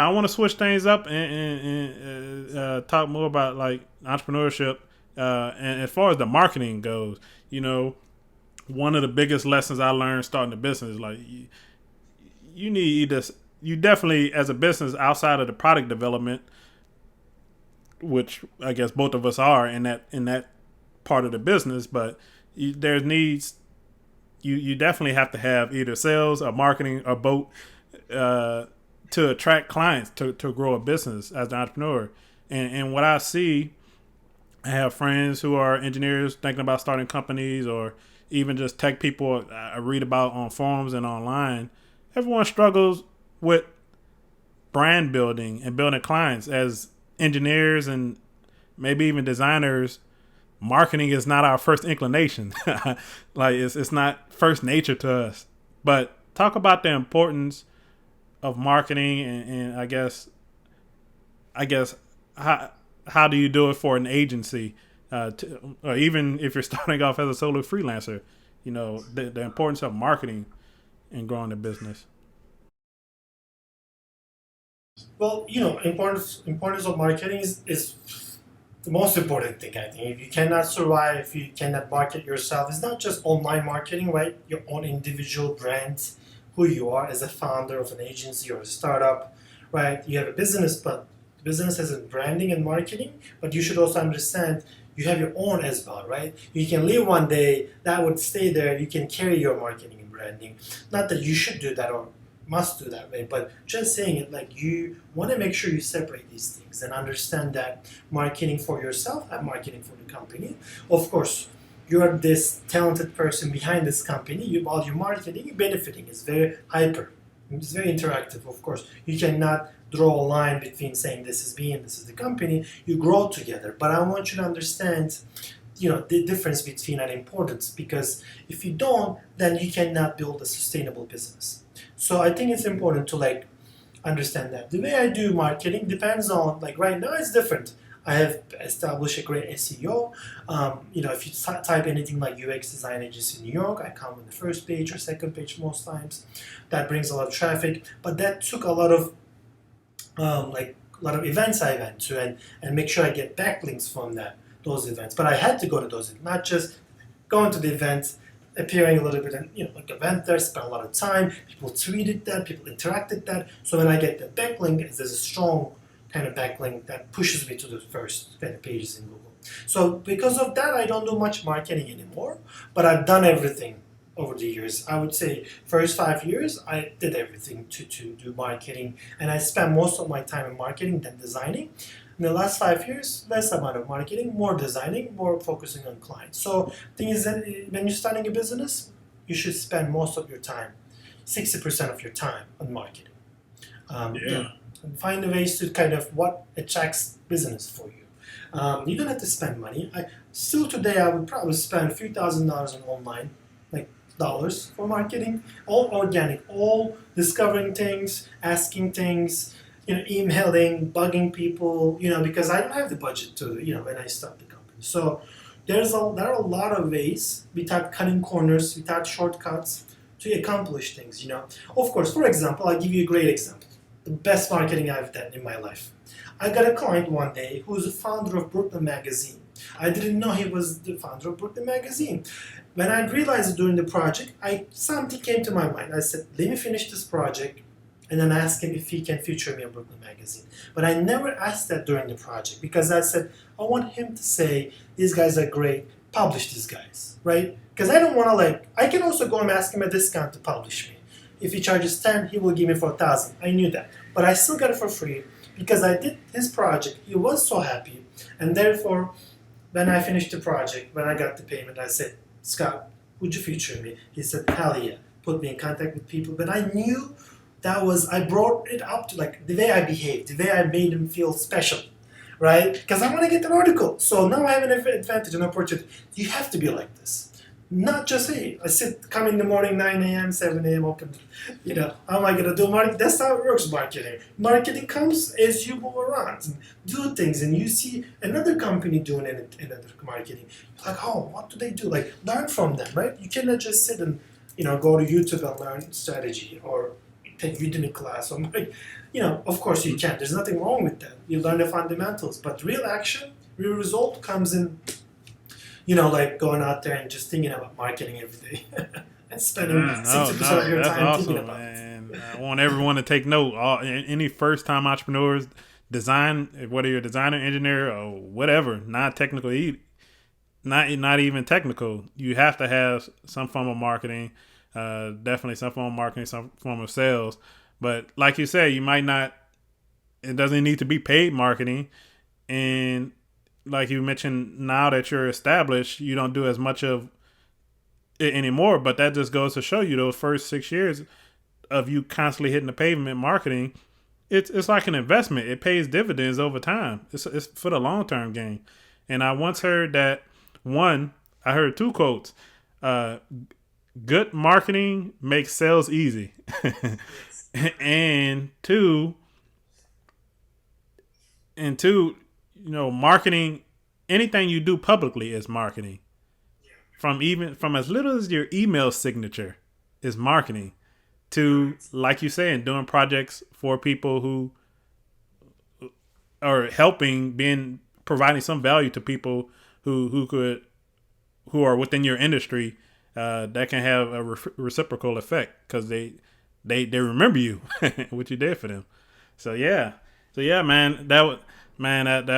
I want to switch things up and talk more about like entrepreneurship. And as far as the marketing goes, you know, one of the biggest lessons I learned starting a business, like you need this. You definitely, as a business outside of the product development, which I guess both of us are in that part of the business, but there needs you definitely have to have either sales or marketing or both uh, to attract clients to grow a business as an entrepreneur. And what I see, I have friends who are engineers thinking about starting companies or even just tech people I read about on forums and online. Everyone struggles with brand building and building clients as engineers and maybe even designers. Marketing is not our first inclination. Like it's not first nature to us. But talk about the importance of marketing and I guess how do you do it for an agency, or even if you're starting off as a solo freelancer, the importance of marketing in growing the business. Well, importance of marketing is the most important thing, I think. If you cannot survive, if you cannot market yourself, it's not just online marketing, right? Your own individual brand, who you are as a founder of an agency or a startup, right? You have a business, but the business has a branding and marketing, but you should also understand you have your own as well, right? You can leave one day, that would stay there, you can carry your marketing and branding. Not that you should do that or must do that way, but just saying it like you want to make sure you separate these things and understand that marketing for yourself and marketing for the company. Of course, you're this talented person behind this company. While you're marketing, you're benefiting. It's very hyper. It's very interactive. Of course, you cannot draw a line between saying this is me and this is the company. You grow together. But I want you to understand, the difference between an importance, because if you don't, then you cannot build a sustainable business. So I think it's important to understand that. The way I do marketing depends on, like, right now it's different. I have established a great SEO. If you type anything like UX design agency in New York, I come on the first page or second page most times. That brings a lot of traffic, but that took a lot of a lot of events I went to and make sure I get backlinks from those events. But I had to go to those, not just going to the event, appearing a little bit in, like event there, spent a lot of time. People tweeted that, people interacted that. So when I get the backlink, there's a strong kind of backlink that pushes me to the first kind of pages in Google. So because of that, I don't do much marketing anymore, but I've done everything over the years. I would say first 5 years, I did everything to do marketing, and I spent most of my time in marketing than designing. In the last 5 years, less amount of marketing, more designing, more focusing on clients. So thing is that when you're starting a business, you should spend most of your time, 60% of your time on marketing. Yeah. And find ways to kind of what attracts business for you. You don't have to spend money. Still today, I would probably spend a few $1,000s on online, like dollars for marketing, all organic, all discovering things, asking things, emailing, bugging people, because I don't have the budget to, when I start the company. So there are a lot of ways without cutting corners, without shortcuts to accomplish things. Of course, for example, I'll give you a great example. The best marketing I've done in my life. I got a client one day who's the founder of Brooklyn Magazine. I didn't know he was the founder of Brooklyn Magazine. When I realized it during the project, something came to my mind. I said, let me finish this project and then ask him if he can feature me on Brooklyn Magazine. But I never asked that during the project because I said, I want him to say, these guys are great, publish these guys, right? Because I don't want to I can also go and ask him a discount to publish me. If he charges 10, he will give me for 1,000. I knew that. But I still got it for free because I did his project. He was so happy. And therefore, when I finished the project, when I got the payment, I said, Scott, would you feature me? He said, hell yeah. Put me in contact with people. But I knew I brought it up to the way I behaved, the way I made him feel special, right? Because I want to get an article. So now I have an advantage, an opportunity. You have to be like this. Not just, hey, come in the morning, 9 a.m., 7 a.m., open, how am I going to do marketing? That's how it works, marketing. Marketing comes as you move around and do things, and you see another company doing another marketing. You're like, oh, what do they do? Learn from them, right? You cannot just sit and, go to YouTube and learn strategy or take Udemy class or Of course you can. There's nothing wrong with that. You learn the fundamentals, but real action, real result comes in, like going out there and just thinking about marketing every day and spending No, 60% of your that's time thinking awesome, about it. man. I want everyone to take note. Any first time entrepreneurs, design, whether you're a designer, engineer, or whatever, not technical, not even technical, you have to have some form of marketing. Definitely some form of marketing, some form of sales. But like you said, you might not. It doesn't need to be paid marketing, and like you mentioned, now that you're established, you don't do as much of it anymore. But that just goes to show you those first 6 years of you constantly hitting the pavement marketing. It's like an investment. It pays dividends over time. It's for the long term gain. And I once heard that I heard two quotes. Good marketing makes sales easy. and two, marketing, anything you do publicly is marketing. From as little as your email signature is marketing to, like you saying, doing projects for people who are providing some value to people who are within your industry, that can have a reciprocal effect because they remember you what you did for them. So yeah, man, that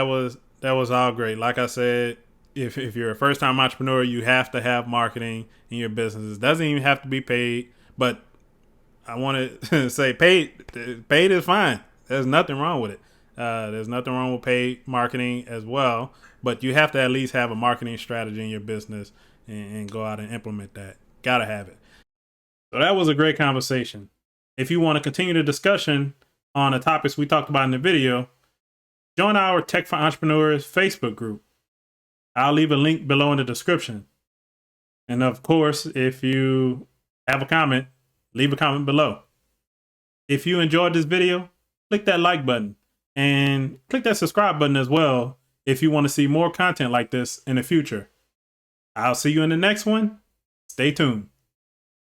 was all great. Like I said, if you're a first time entrepreneur, you have to have marketing in your business. It doesn't even have to be paid, but I want to say paid is fine. There's nothing wrong with it. There's nothing wrong with paid marketing as well, but you have to at least have a marketing strategy in your business and go out and implement that. Gotta have it. So that was a great conversation. If you want to continue the discussion on the topics we talked about in the video, join our Tech for Entrepreneurs Facebook group. I'll leave a link below in the description. And of course, if you have a comment, leave a comment below. If you enjoyed this video, click that like button and click that subscribe button as well if you want to see more content like this in the future. I'll see you in the next one. Stay tuned.